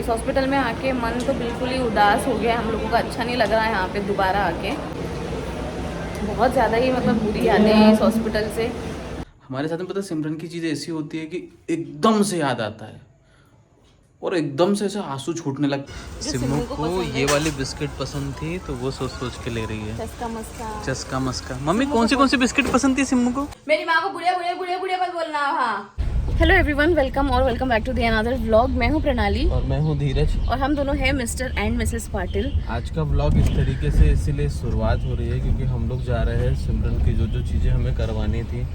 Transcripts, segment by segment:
इस हॉस्पिटल में आके मन तो बिल्कुल ही उदास हो गया, हम लोगों को अच्छा नहीं लग रहा है यहाँ पे दोबारा आके। बहुत ज़्यादा ही मतलब बुरी यादें हैं इस हॉस्पिटल से। हमारे साथ में पता सिमरन की चीज़ ऐसी होती है कि एकदम से याद आता है और एकदम से ऐसे आंसू छूटने लगते। सिम्मू को ये वाली बिस्किट पसंद थी तो वो सोच सोच के ले रही है। चस्का मस्का। मम्मी कौन सी बिस्किट पसंद थी सिम्मू को? मेरी माँ को बुढ़िया बुढ़िया बुढ़िया बुढ़िया मत बोलना। हाँ, hello everyone, welcome back to the another vlog. मैं हूँ प्रणाली और मैं हूँ धीरज और हम दोनों हैं मिस्टर एंड मिसेस पाटिल। आज का व्लॉग इस तरीके से इसीलिए शुरुआत हो रही है क्योंकि हम लोग जा रहे हैं सिमरन की जो चीज़ें हमें करवानी थी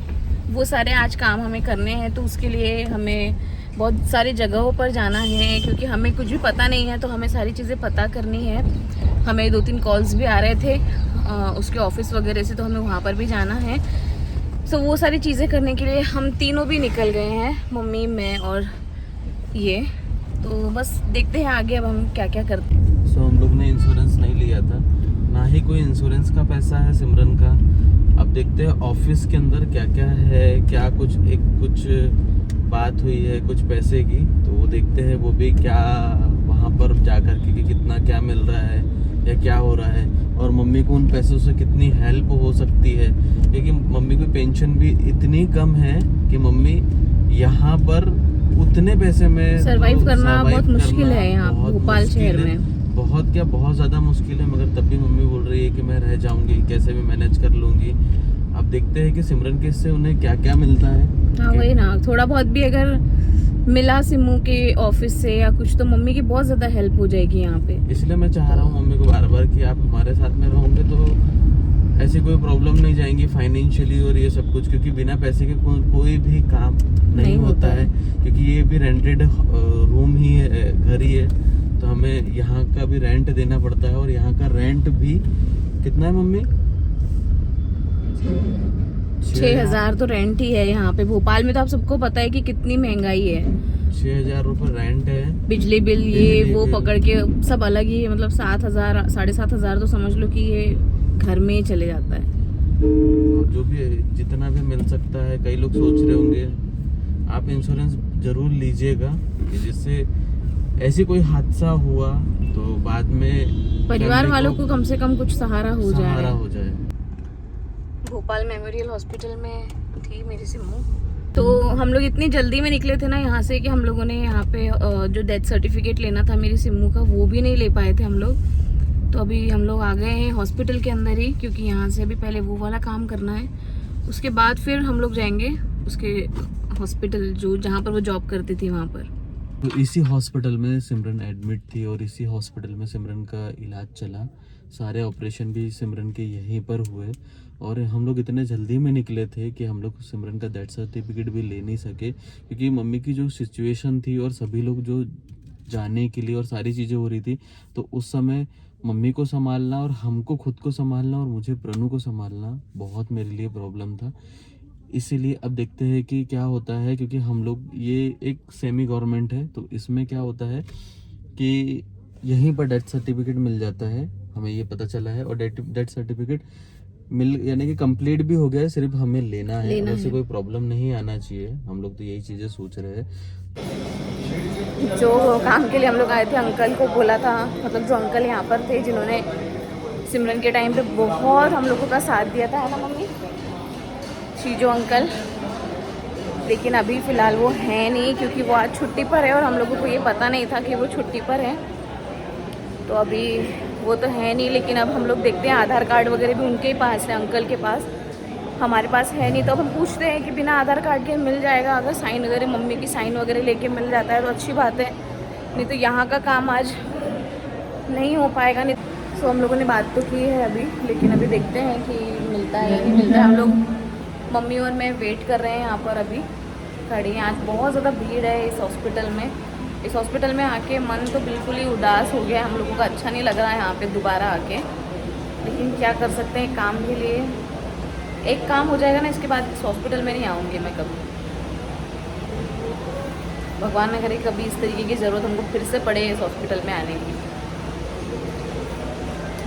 वो सारे आज काम हमें करने हैं, तो उसके लिए हमें बहुत सारी जगहों पर जाना है क्योंकि हमें कुछ भी पता नहीं है, तो हमें सारी चीज़ें पता करनी है। हमें 2-3 कॉल्स भी आ रहे थे उसके ऑफिस वगैरह से, तो हमें वहाँ पर भी जाना है। तो वो सारी चीज़ें करने के लिए हम तीनों भी निकल गए हैं, मम्मी, मैं और ये। तो बस देखते हैं आगे अब हम क्या क्या करते हैं। हम लोग ने इंश्योरेंस नहीं लिया था, ना ही कोई इंश्योरेंस का पैसा है सिमरन का। अब देखते हैं ऑफिस के अंदर क्या क्या है, क्या कुछ बात हुई है कुछ पैसे की, तो वो देखते हैं वो भी क्या वहाँ पर जा कर के कितना क्या मिल रहा है या क्या हो रहा है, और मम्मी को उन पैसों से कितनी हेल्प हो सकती है क्योंकि मम्मी की पेंशन भी इतनी कम है कि मम्मी यहाँ पर उतने पैसे में सरवाइव करना बहुत मुश्किल है यहाँ भोपाल शहर में। बहुत ज़्यादा मुश्किल है, मगर तब भी मम्मी बोल रही है कि मैं रह जाऊंगी, कैसे भी मैनेज कर लूंगी। अब देखते हैं कि सिमरन के इससे उन्हें क्या क्या मिलता है। हाँ वही ना, थोड़ा बहुत भी अगर मिला सिमू के ऑफिस से या कुछ, तो मम्मी की बहुत ज़्यादा हेल्प हो जाएगी यहाँ पे। इसलिए मैं चाह रहा हूँ मम्मी को बार बार कि आप हमारे साथ में रहोगे तो ऐसी कोई प्रॉब्लम नहीं जाएंगी फाइनेंशियली और ये सब कुछ, क्योंकि बिना पैसे के कोई भी काम नहीं होता है, क्योंकि ये भी रेंटेड रूम ही है, घर ही है, तो हमें यहाँ का भी रेंट देना पड़ता है। और यहाँ का रेंट भी कितना है मम्मी? 6,000 तो रेंट ही है यहाँ पे। भोपाल में तो आप सबको पता है कि कितनी महंगाई है। 6,000 रुपये रेंट है, बिजली बिल ये वो पकड़ के सब अलग ही है। मतलब 7,000 7,500 तो समझ लो कि ये घर में ही चले जाता है। जो भी जितना भी मिल सकता है। कई लोग सोच रहे होंगे आप इंश्योरेंस जरूर लीजिएगा, जिससे ऐसी कोई हादसा हुआ तो बाद में परिवार वालों को कम से कम कुछ सहारा हो जाए। भोपाल मेमोरियल हॉस्पिटल में थी मेरी सिम्मू। तो हम लोग इतनी जल्दी में निकले थे ना यहाँ से कि हम लोगों ने यहाँ पे जो डेथ सर्टिफिकेट लेना था मेरी सिम्मू का, वो भी नहीं ले पाए थे हम लोग। तो अभी हम लोग आ गए हैं हॉस्पिटल के अंदर ही, क्योंकि यहाँ से अभी पहले वो वाला काम करना है, उसके बाद फिर हम लोग जाएंगे उसके हॉस्पिटल जो जहाँ पर वो जॉब करती थी वहाँ पर। तो इसी हॉस्पिटल में सिमरन एडमिट थी और इसी हॉस्पिटल में सिमरन का इलाज चला। सारे ऑपरेशन भी सिमरन के यहीं पर हुए और हम लोग इतने जल्दी में निकले थे कि हम लोग सिमरन का डेथ सर्टिफिकेट भी ले नहीं सके, क्योंकि मम्मी की जो सिचुएशन थी और सभी लोग जो जाने के लिए और सारी चीज़ें हो रही थी, तो उस समय मम्मी को संभालना और हमको खुद को संभालना और मुझे प्रणु को संभालना बहुत मेरे लिए प्रॉब्लम था। इसीलिए अब देखते हैं कि क्या होता है, क्योंकि हम लोग ये एक सेमी गवर्नमेंट है, तो इसमें क्या होता है कि यहीं पर डेथ सर्टिफिकेट मिल जाता है, हमें ये पता चला है। और डेथ सर्टिफिकेट यानी कि कंप्लीट भी हो गया है, सिर्फ हमें लेना है। वैसे कोई प्रॉब्लम नहीं आना चाहिए, हम लोग तो यही चीज़ें सोच रहे हैं। जो काम के लिए हम लोग आए थे, अंकल को बोला था, मतलब जो अंकल यहाँ पर थे जिन्होंने सिमरन के टाइम पे बहुत हम लोगों का साथ दिया था, है ना मम्मी, शीजो अंकल। लेकिन अभी फ़िलहाल वो है नहीं, क्योंकि वो आज छुट्टी पर है और हम लोगों को ये पता नहीं था कि वो छुट्टी पर है, तो अभी वो तो है नहीं। लेकिन अब हम लोग देखते हैं, आधार कार्ड वगैरह भी उनके ही पास है, अंकल के पास, हमारे पास है नहीं। तो अब हम पूछते हैं कि बिना आधार कार्ड के मिल जाएगा, अगर साइन वगैरह मम्मी की साइन वगैरह लेके मिल जाता है तो अच्छी बात है, नहीं तो यहाँ का काम आज नहीं हो पाएगा। नहीं तो हम लोगों ने बात तो की है अभी, लेकिन अभी देखते हैं कि मिलता है या नहीं मिलता है। हम लोग मम्मी और मैं वेट कर रहे हैं यहाँ पर, अभी खड़े हैं। आज बहुत ज़्यादा भीड़ है इस हॉस्पिटल में। इस हॉस्पिटल में आके मन तो बिल्कुल ही उदास हो गया, हम लोगों को अच्छा नहीं लग रहा है यहाँ पे दोबारा आके। लेकिन क्या कर सकते हैं, काम के लिए एक काम हो जाएगा ना, इसके बाद इस हॉस्पिटल में नहीं आऊँगी मैं कभी। भगवान न करे कभी इस तरीके की ज़रूरत हमको फिर से पड़े इस हॉस्पिटल में आने की।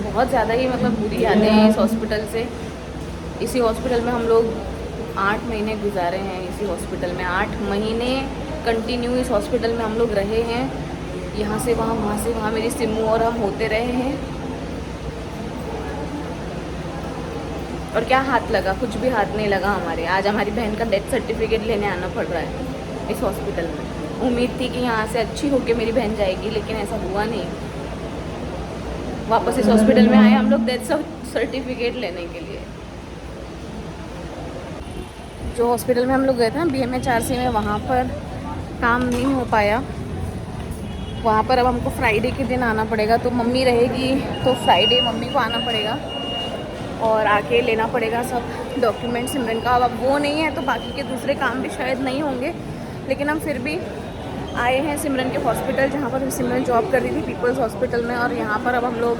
बहुत ज़्यादा ही मतलब बुरी यादें हैं इस हॉस्पिटल से। इसी हॉस्पिटल में हम लोग 8 महीने गुजारे हैं, इसी हॉस्पिटल में 8 महीने कंटिन्यू इस हॉस्पिटल में हम लोग रहे हैं। यहाँ से वहाँ, वहाँ से वहाँ मेरी सिमू और हम होते रहे हैं। और क्या हाथ लगा, कुछ भी हाथ नहीं लगा हमारे। आज हमारी बहन का डेथ सर्टिफिकेट लेने आना पड़ रहा है इस हॉस्पिटल में। उम्मीद थी कि यहाँ से अच्छी होके मेरी बहन जाएगी, लेकिन ऐसा हुआ नहीं। वापस इस हॉस्पिटल में आए हम लोग डेथ सर्टिफिकेट लेने के लिए। जो हॉस्पिटल में हम लोग गए थे ना BMHRC में, वहाँ पर काम नहीं हो पाया। वहाँ पर अब हमको फ्राइडे के दिन आना पड़ेगा। तो मम्मी रहेगी तो फ्राइडे मम्मी को आना पड़ेगा और आके लेना पड़ेगा सब डॉक्यूमेंट सिमरन का। अब वो नहीं है तो बाकी के दूसरे काम भी शायद नहीं होंगे, लेकिन हम फिर भी आए हैं सिमरन के हॉस्पिटल जहाँ पर सिमरन जॉब कर रही थी, पीपल्स हॉस्पिटल में। और यहाँ पर अब हम लोग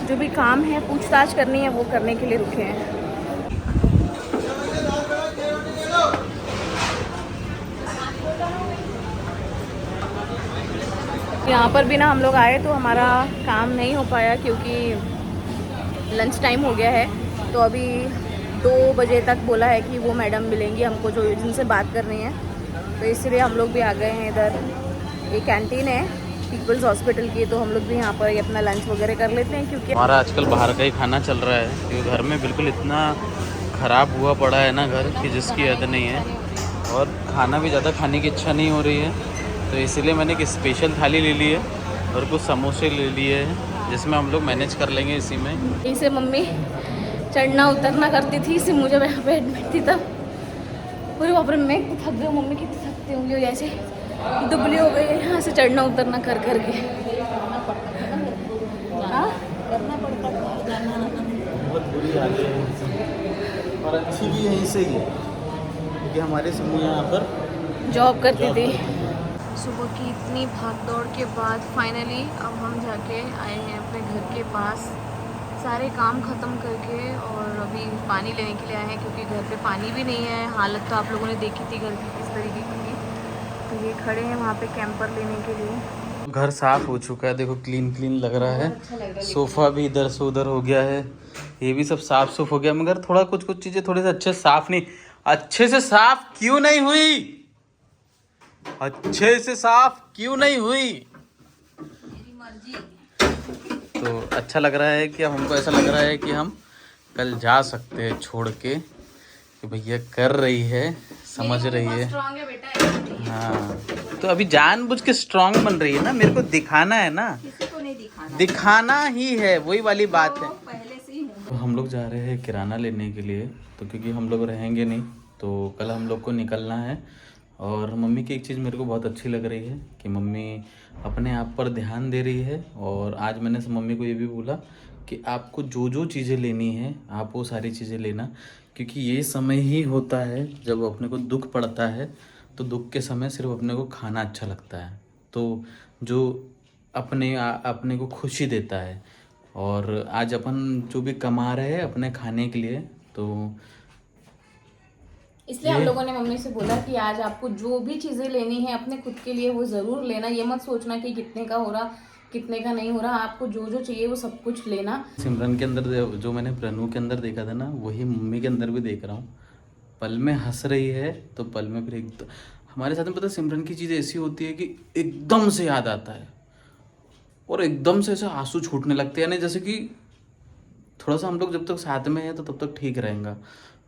जो भी काम है, पूछताछ करनी है, वो करने के लिए रुके हैं। यहाँ पर भी ना हम लोग आए तो हमारा काम नहीं हो पाया क्योंकि लंच टाइम हो गया है। तो अभी 2 बजे तक बोला है कि वो मैडम मिलेंगी हमको जो जिनसे बात करनी है। तो इसलिए हम लोग भी आ गए हैं इधर। ये कैंटीन है पीपल्स हॉस्पिटल की, तो हम लोग भी यहाँ पर अपना लंच वगैरह कर लेते हैं क्योंकि हमारा आजकल बाहर का ही खाना चल रहा है क्योंकि घर में बिल्कुल इतना ख़राब हुआ पड़ा है ना घर कि जिसकी हद नहीं है। और खाना भी ज़्यादा खाने की इच्छा नहीं हो रही है, तो इसीलिए मैंने एक स्पेशल थाली ले ली है और कुछ समोसे ले लिए हैं जिसमें हम लोग मैनेज कर लेंगे इसी में। इसे मम्मी चढ़ना उतरना करती थी, इसे मुझे यहाँ पे एडमिट थी तब। पूरे बाप रे मैं थक गई, मम्मी कितनी थकती होंगी, ऐसे दुबली हो गई है यहाँ से चढ़ना उतरना कर करके। हाँ करना पड़ता है, जाना आना बहुत बुरी हालत है। और अच्छी भी यहीं से ही है क्योंकि हमारे समूह यहाँ पर जॉब करती थी। सुबह की इतनी भाग दौड़ के बाद फाइनली अब हम जाके आए हैं अपने घर के पास, सारे काम ख़त्म करके। और अभी पानी लेने के लिए आए हैं क्योंकि घर पे पानी भी नहीं है। हालत तो आप लोगों ने देखी थी घर की किस तरीके की थी। तो ये खड़े हैं वहाँ पे कैंपर लेने के लिए। घर साफ हो चुका है, देखो क्लीन क्लीन लग रहा है। अच्छा लग रहा है। सोफ़ा भी इधर से उधर हो गया है, ये भी सब साफ सुफ हो गया। मगर थोड़ा कुछ कुछ चीज़ें थोड़े से अच्छे से साफ क्यों नहीं हुई? अच्छे से साफ क्यों नहीं हुई? मेरी मर्जी। तो अच्छा लग रहा है कि हमको ऐसा लग रहा है कि हम कल जा सकते हैं छोड़ के कि भैया कर रही है, समझ रही है। स्ट्रांग है बेटा। हाँ तो अभी जानबूझ के स्ट्रांग बन रही है ना, मेरे को दिखाना है ना, किसी को नहीं दिखाना, दिखाना ही है, वही वाली बात है। पहले से ही हूँ। तो हम लोग जा रहे हैं किराना लेने के लिए, तो क्योंकि हम लोग रहेंगे नहीं तो कल हम लोग को निकलना है। और मम्मी की एक चीज़ मेरे को बहुत अच्छी लग रही है कि मम्मी अपने आप पर ध्यान दे रही है। और आज मैंने मम्मी को ये भी बोला कि आपको जो जो चीज़ें लेनी है आप वो सारी चीज़ें लेना, क्योंकि ये समय ही होता है जब अपने को दुख पड़ता है। तो दुख के समय सिर्फ अपने को खाना अच्छा लगता है, तो जो अपने को खुशी देता है। और आज अपन जो भी कमा रहे हैं अपने खाने के लिए, तो इसलिए हम लोगों ने मम्मी से बोला कि आज आपको जो भी चीज़ें लेनी है अपने खुद के लिए वो ज़रूर लेना। ये मत सोचना कि कितने का हो रहा कितने का नहीं हो रहा, आपको जो जो चाहिए वो सब कुछ लेना। सिमरन के अंदर जो मैंने प्रनु के अंदर देखा था ना, वही मम्मी के अंदर भी देख रहा हूँ। पल में हंस रही है तो पल में फिर एकदम हमारे साथ में पता है सिमरन की चीज़ ऐसी होती है कि एकदम से याद आता है और एकदम से ऐसे आंसू छूटने लगते हैं। यानी जैसे कि थोड़ा सा हम लोग जब तक साथ में हैं तो तब तक ठीक रहेगा,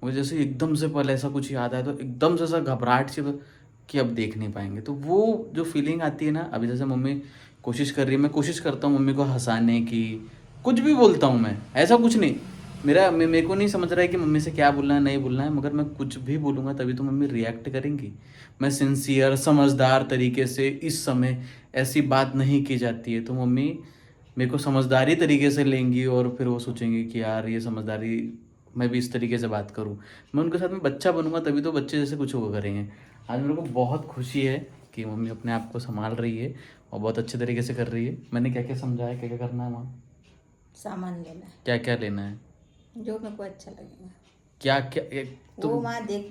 मुझे जैसे एकदम से पहले ऐसा कुछ याद आया तो एकदम से ऐसा घबराहट सी कि अब देख नहीं पाएंगे। तो वो जो फीलिंग आती है ना, अभी जैसे मम्मी कोशिश कर रही है, मैं कोशिश करता हूँ मम्मी को हंसाने की, कुछ भी बोलता हूँ मैं, ऐसा कुछ नहीं मेरे को नहीं समझ रहा है कि मम्मी से क्या बोलना है नहीं बोलना है, मगर मैं कुछ भी बोलूँगा तभी तो मम्मी रिएक्ट करेंगी। मैं सिंसियर समझदार तरीके से, इस समय ऐसी बात नहीं की जाती है, तो मम्मी मेरे को समझदारी तरीके से लेंगी और फिर वो सोचेंगे कि यार ये समझदारी, मैं भी इस तरीके से बात करूँ। मैं उनके साथ में बच्चा बनूंगा तभी तो बच्चे जैसे कुछ होगा करेंगे। आज मेरे को बहुत खुशी है कि मम्मी अपने आप को संभाल रही है और बहुत अच्छे तरीके से कर रही है। मैंने क्या क्या समझाया, क्या क्या करना है वहाँ, सामान लेना है, क्या क्या लेना है, जो मेरे को अच्छा लगेगा क्या क्या वो वहाँ देख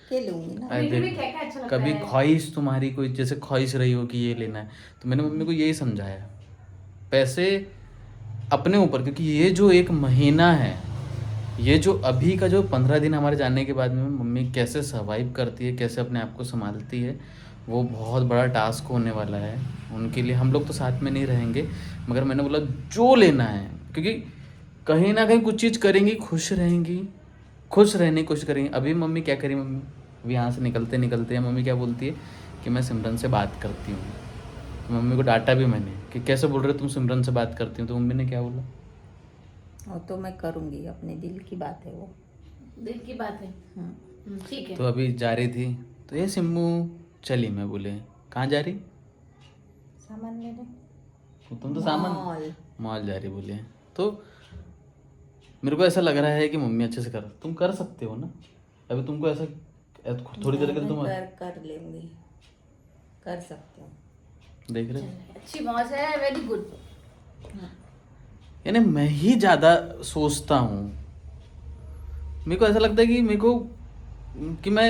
के लूँगी ना। कभी ख्वाहिश तुम्हारी कोई जैसे ख्वाहिश रही हो कि ये लेना है, तो मैंने मम्मी को यही समझाया, पैसे अपने ऊपर, क्योंकि ये जो 1 महीना है, ये जो अभी का जो 15 दिन हमारे जाने के बाद में मम्मी कैसे सर्वाइव करती है, कैसे अपने आप को संभालती है, वो बहुत बड़ा टास्क होने वाला है उनके लिए। हम लोग तो साथ में नहीं रहेंगे, मगर मैंने बोला जो लेना है, क्योंकि कहीं ना कहीं कुछ चीज़ करेंगी, खुश रहेंगी, खुश रहने की कोशिश करेंगी। अभी मम्मी क्या करी, मम्मी अभी यहाँ से निकलते निकलते हैं मम्मी क्या बोलती है कि मैं सिमरन से बात करती हूँ। तो मम्मी को डांटा भी मैंने कि कैसे बोल रहे हो तुम सिमरन से बात करती हो। तो मम्मी ने क्या बोला, वो तो मैं करूँगी, अपने दिल की बात है वो। दिल की बात है, ठीक है। तो अभी जा रही थी तो ये सिम्मू चली, मैं बोले कहाँ जा रही, सामान लेने तुम तो सामान मॉल। मॉल जा रही बोले। तो मेरे को ऐसा लग रहा है कि मम्मी अच्छे से कर, तुम कर सकते हो ना, अभी तुमको ऐसा थोड़ी देर के लिए तुम कर लेंगी, कर सकते हो। देख रहे हो? अच्छी मौज है, वेरी गुड। यानी मैं ही ज़्यादा सोचता हूँ, मेरे को ऐसा लगता है कि मेरे को कि मैं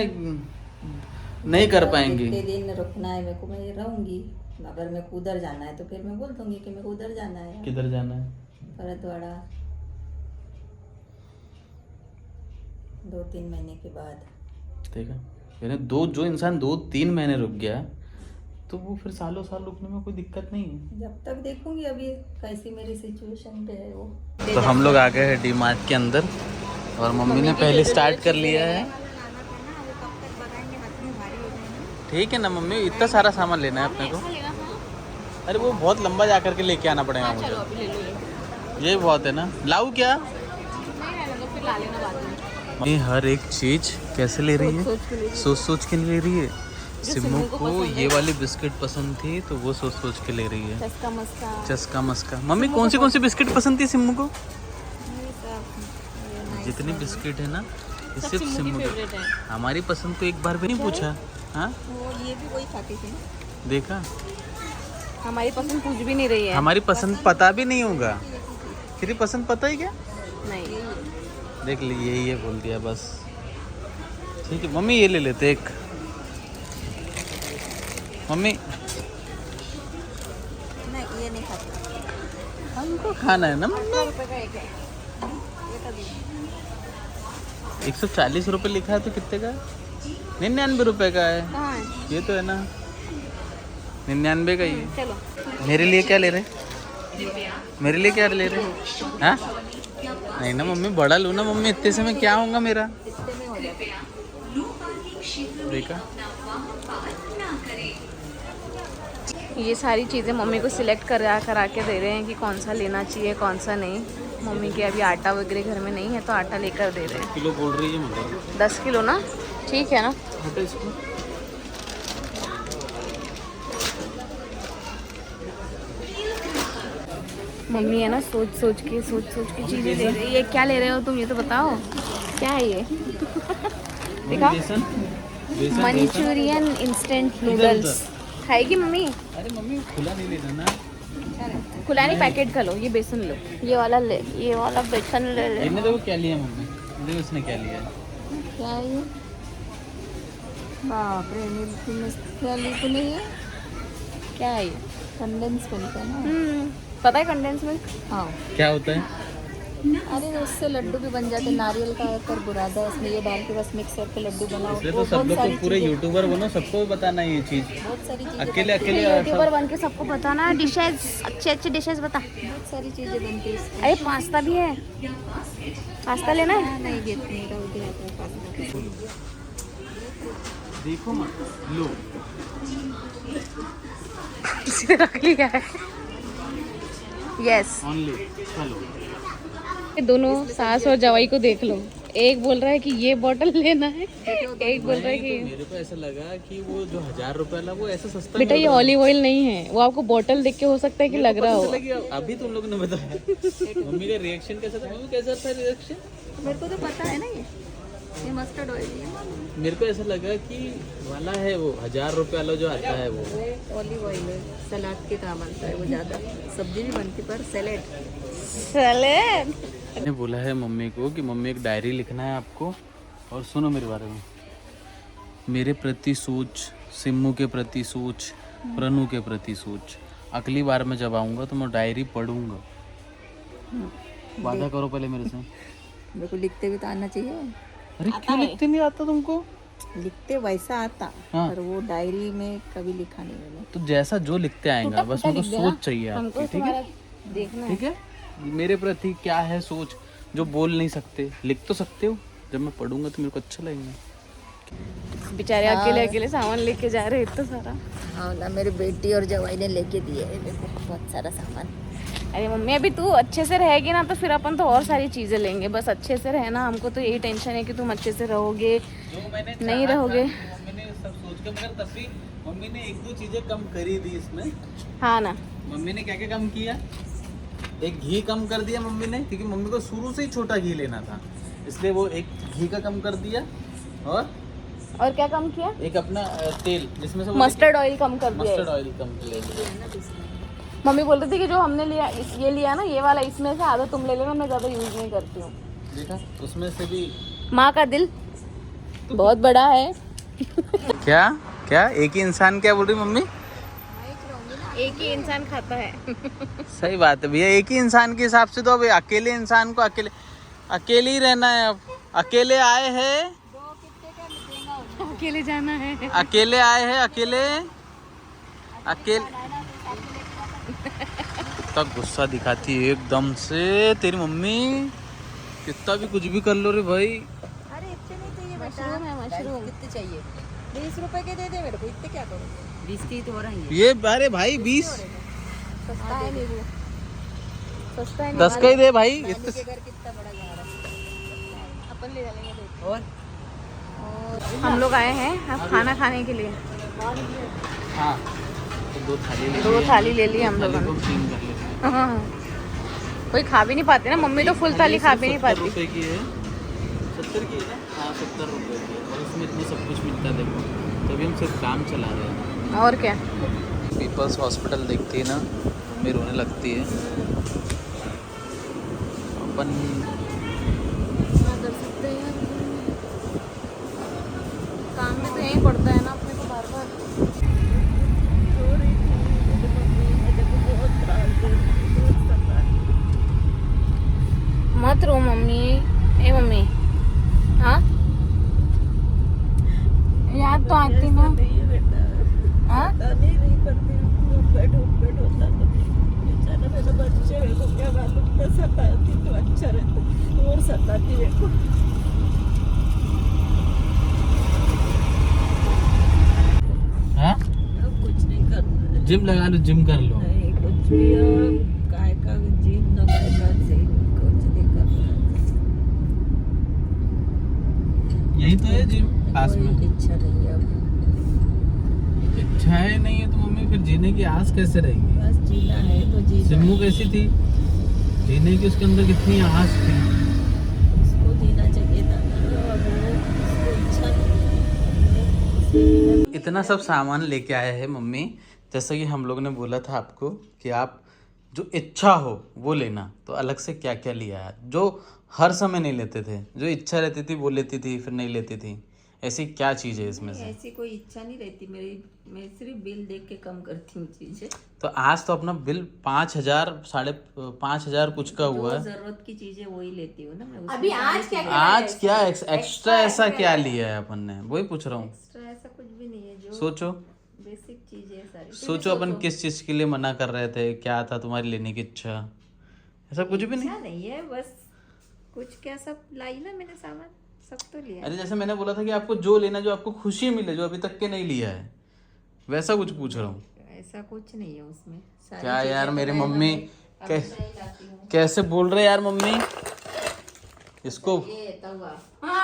नहीं कर पाएंगे। कितने दिन रुकना है मेरे को, मैं रहूंगी। अगर मेरे को उधर जाना है तो फिर मैं बोल दूंगी कि मेरे को उधर जाना है, किधर जाना है, भरतवाड़ा, 2-3 महीने के बाद। देखा, यानी जो इंसान 2-3 महीने रुक गया तो वो फिर सालों साल रुकने में कोई दिक्कत नहीं है। जब तक देखूंगी अभी कैसी मेरी सिचुएशन पे है वो। तो हम लोग आ गए हैं डी मार्ट के अंदर और मम्मी ने पहले स्टार्ट कर लिया है। ठीक है ना मम्मी, इतना सारा सामान लेना है अपने को। अरे वो बहुत लंबा जा करके लेके आना पड़ेगा मुझे, चलो अभी ले लो ये। ये बहुत है ना, लाऊ क्या। नहीं रहने दो, फिर ला लेना बाद में। मम्मी हर एक चीज कैसे ले रही है, सोच सोच के ले रही है। सिम्मू को ये वाली बिस्किट पसंद थी तो वो सोच सोच के ले रही है। चस्का मस्का, चस्का मस्का। मम्मी कौन सी बिस्किट पसंद थी सिम्मू को, जितनी बिस्किट है ना ये सब सिर्फ सिम्मू की सिम्मू की। फेवरेट है। हमारी पसंद को एक बार भी नहीं पूछा। हाँ वो ये भी वही खाती थी ना। देखा, हमारी पसंद कुछ भी नहीं रही है। हमारी पसंद पता भी नहीं होगा, तेरी पसंद पता है क्या, नहीं, देख ली यही है बोल दिया बस। ठीक है मम्मी ये ले लेते एक, मम्मी नहीं ये नहीं खाती। हमको खाना है ना मम्मी। रुपए का एक है। 140 रुपये लिखा है तो कितने का है, 99 रुपये का है। कहाँ है? ये तो है ना 99 का ही है। चलो मेरे लिए क्या ले रहे, मेरे लिए क्या ले रहे, हाँ नहीं ना मम्मी, बड़ा लो ना मम्मी, इतने से में क्या होगा मेरा। देखा, ये सारी चीज़ें मम्मी को सिलेक्ट करा के दे रहे हैं कि कौन सा लेना चाहिए कौन सा नहीं। मम्मी के अभी आटा वगैरह घर में नहीं है तो आटा लेकर दे रहे हैं। किलो बोल रही है मगर 10 किलो ना, ठीक है ना। हटो इसको। मम्मी है ना सोच सोच के चीज़ें ले रही है। क्या ले रहे हो तुम, ये तो बताओ क्या है ये। देखा, बेसन, बेसन मंचूरियन इंस्टेंट नूडल्स खाएगी मम्मी। अरे मम्मी खुला नहीं लेना ना, खुला नहीं, पैकेट का लो, ये बेसन लो, ये वाला ले, ये वाला बेसन ले ले। इन्हें देखो क्या लिया मम्मी, देखो उसने क्या लिया है। क्या है ये, बाप रे, मिल्की मस्त क्या ली तूने ये? क्या है ये? कंडेंस मिल्क है ना। पता है कंडेंस मिल्क। हाँ, क्या होता है, अरे उससे लड्डू भी बन जाते, नारियल का कर बुरादा है इसमें, ये डाल के बस मिक्स करके लड्डू बनाओ। इसलिए तो वो सब बहुत लोग सारी को पूरे चीजें- यूट्यूबर बनो, सबको बताना है ये चीज़। बहुत सारी चीजें अकेले बनती अकेले यूट्यूबर बन के सबको बताना डिशेज, अच्छे डिशेज बता। है, बहुत सारी चीजें बनती है इसमें। अरे पास्ता भी है, पास्ता लेना है। हाँ, नहीं घेत नहीं रहा, उधर आता है पास्ता। देखो मत लो, किसी ने रख लिया है। यस, ओनली चलो। दोनों सास और जवाई को देख लो, एक बोल रहा है कि ये बोतल लेना है, एक बोल रहा है कि मेरे को ऐसा लगा कि वो जो 1000 रुपए वाला वो ऐसा सस्ता बेटा ये ऑलिव ऑयल नहीं है, वो आपको बोतल देख के हो सकता है कि लग रहा हो। अभी तुम लोगों ने बताया। मम्मी का रिएक्शन कैसा था, मम्मी कैसा था रिएक्शन, मेरे को तो पता है ना, ये मस्टर्ड ऑयल है, मेरे को ऐसा लगा कि वाला है वो 1000 रुपए वाला जो आता है वो। ऑलिव ऑयल है, सलाद के काम आता है वो, ज़्यादा सब्जी भी बनती पर सैलेड। सैलेड। मैंने बोला है मम्मी को कि मम्मी एक डायरी लिखना है आपको, और सुनो मेरे बारे में, मेरे प्रति सोच, सिम्मू के प्रति सोच, प्रनु के प्रति सोच। अगली बार मैं जब आऊँगा तो मैं डायरी पढ़ूंगा, वादा करो पहले मेरे से। मेरे को लिखते भी तो आना चाहिए। अरे क्यों लिखते नहीं आता तुमको, लिखते वैसा आता हाँ। पर वो डायरी में कभी लिखा नहीं मैंने। तो जैसा जो लिखते आएगा बस उनको सोच चाहिए हमको आपकी, ठीक है? तुम्हारा देखना है। ठीक है, मेरे प्रति क्या है सोच, जो बोल नहीं सकते लिख तो सकते हो। जब मैं पढ़ूंगा तो मेरे को अच्छा लगेगा। बेचारे अकेले अकेले सामान लेके जा रहे इतना सारा। हाँ ना, मेरी बेटी और जवाई ने लेके दिए है मेरे को बहुत सारा सामान। अरे मम्मी अभी तू अच्छे से रहेगी ना तो फिर अपन तो और सारी चीजें लेंगे, बस अच्छे से रहना। हमको तो यही टेंशन है कि तुम अच्छे से रहोगे जो मैंने नहीं रहोगे। मम्मी ने सब सोच के, मगर तब भी मम्मी ने एक दो चीजें कम करी दी इसमें। हाँ ना, मम्मी ने क्या क्या कम किया, एक घी कम कर दिया मम्मी ने, क्योंकि मम्मी को शुरू से ही छोटा घी लेना था, इसलिए वो एक घी का कम कर दिया। और क्या कम किया? एक अपना तेल जिसमें से मस्टर्ड ऑयल कम कर दिया मस्टर्ड है। ऑयल कम किया। मम्मी बोल रही थी कि जो हमने लिया ये लिया ना, ये वाला, इसमें से आधा तुम ले लेना, मैं ज्यादा यूज नहीं करती हूँ। देखा, उसमें से भी माँ का दिल बहुत बड़ा है। क्या क्या एक ही इंसान, क्या बोल रही मम्मी? एक ही इंसान खाता है। सही बात है भैया, एक ही इंसान के हिसाब से तो अब अकेले इंसान को अकेले ही रहना है। अब अकेले आए हैं, अकेले जाना है। अकेले आए हैं, अकेले कितना गुस्सा दिखाती है एकदम से तेरी मम्मी। कितना भी कुछ भी कर लो रे भाई। अरे इतने नहीं चाहिए बेटा। मशरूम है, मशरूम। कितने चाहिए? 20 रुपए के दे दे मेरे को, इतने क्या करूँ? 20 की तो हो रही है। ये अरे भाई 20 सस्ता है नींबू, सस्ता है 10 का ही दे भाई। नानी के घर कितना बड़ा जा रहा है। अपन ले लेंगे देख। और हम लोग आए हैं अब खाना खाने के लिए। हाँ, तो 2 थाली ले दो लिए। थाली ले ली हम लोगों थाली को ने। 3 कर लेते हैं। हाँ। कोई खा भी नहीं पाते ना, मम्मी तो फुल थाली खा भी नहीं 70 पाती। रुपए की है, 70 की है ना? हाँ 70 रुपए की है, और इसमें इतना सब कुछ मिलता है। देखो, तभी हम सिर्फ काम चला रहे हैं। और क्या, पीपल्स हॉस्पिटल देखती है ना, मम्मी रोने लगती है। अपन कर सकते हैं काम में तो यही पड़ता है ना अपने को बार बार। मत रो मम्मी। ए मम्मी, हाँ याद तो आती ना। हाँ हाँ, कुछ नहीं करना, जिम लगा लो, जिम कर लो। नहीं कुछ भी। काय का जिम न काय का जिम, कुछ नहीं करना। यही तो है जिम पास में। कोई इच्छा नहीं है अब। इच्छा है नहीं है तो मम्मी फिर जीने की आस कैसे रहेगी? बस जीना है तो जीना सिम्मू है। कैसी थी, जीने की उसके अंदर कितनी आस थी। उसको जीना चाहिए था ना, और वो उसको इच्छा नहीं। इतना सब सामान लेके आए हैं मम्मी। जैसा कि हम लोग ने बोला था आपको कि आप जो इच्छा हो वो लेना, तो अलग से क्या क्या लिया है जो हर समय नहीं लेते थे। जो इच्छा रहती थी वो लेती थी, फिर नहीं लेती थी। ऐसी क्या चीज़ है इसमें से? ऐसी कोई इच्छा नहीं रहती मेरी, मैं सिर्फ बिल देख के कम करती हूँ चीजें। तो आज तो अपना बिल 5,000 5,500 कुछ का हुआ जो है। जरूरत की चीजें वही लेती हूँ ना मैं। उसमें अभी आज क्या आज क्या एक्स्ट्रा ऐसा क्या लिया है अपन ने, वही पूछ रहा हूँ। एक्स्ट्रा ऐसा कुछ भी नहीं है, जो सोचो बेसिक चीजें है सारी। सोचो, अपन किस चीज़ के लिए मना कर रहे थे, क्या था तुम्हारी लेने की इच्छा? ऐसा कुछ भी नहीं। इच्छा नहीं है, बस कुछ क्या सब लाई ना मैंने सामान, सब तो लिया। अरे जैसे मैंने बोला था कि आपको जो लेना, जो आपको खुशी मिले, जो अभी तक के नहीं लिया है, वैसा कुछ पूछ रहा हूँ। ऐसा कुछ नहीं है उसमें। सारी क्या चीजें यार, तो मेरी मैं मम्मी अभी नहीं लाती हूँ। कैसे बोल रहे यार मम्मी, इसको ये तवा,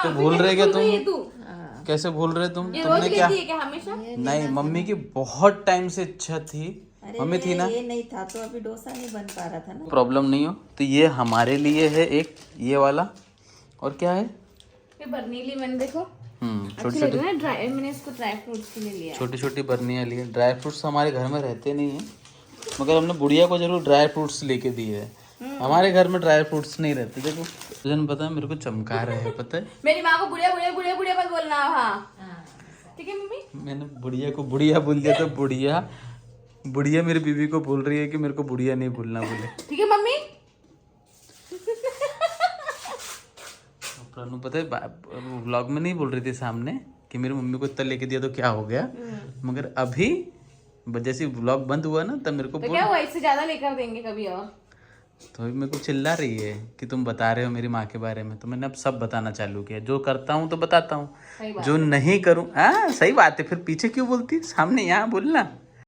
तो भूल रहे क्या तुम? तू हाँ, कैसे भूल रहे तुम? ये रोज तुमने क्या? लेती है क्या हमेशा? नहीं, मम्मी की बहुत टाइम से इच्छा थी। अरे मम्मी थी ना, ये नहीं था तो अभी डोसा नहीं बन पा रहा था ना। प्रॉब्लम नहीं हो तो ये हमारे लिए है एक ये वाला। और क्या है? ये बर्नीली मैंने देखो छोटी अच्छी लग छोटी रही है ना, ड्राई, मैंने इसको ड्राई फ्रूट्स के लिए लिया है। छोटी छोटी बर्नियाँ ली है। ड्राई फ्रूट्स हमारे घर में रहते नहीं हैं, मगर हमने बुढ़िया को जरूर ड्राई फ्रूट्स लेके दिए है। हमारे घर में ड्राई फ्रूट्स नहीं रहते। देखो तुझे पता है, मेरे को चमका रहे हैं, पता है? मेरी माँ को बुढ़िया बुढ़िया बुढ़िया बुढ़िया मत बोलना। हाँ ठीक है मम्मी। मैंने बुढ़िया को बुढ़िया बोल दिया, तो बुढ़िया मेरी बीवी को बोल रही है कि मेरे को बुढ़िया नहीं बोलना बोले। ठीक है मम्मी। प्रणु पता है व्लॉग में नहीं बोल रही थी सामने कि मेरी मम्मी को इतना लेके दिया तो क्या हो गया, मगर अभी जैसे व्लॉग बंद हुआ ना तब मेरे को तो क्या हुआ, इससे ज्यादा लेकर देंगे कभी और। तो अभी मेरे को चिल्ला रही है कि तुम बता रहे हो मेरी माँ के बारे में, तो मैंने अब सब बताना चालू किया, जो करता हूँ तो बताता हूँ, जो नहीं करूँ। हाँ सही बात है, फिर पीछे क्यों बोलती, सामने यहाँ बोलना।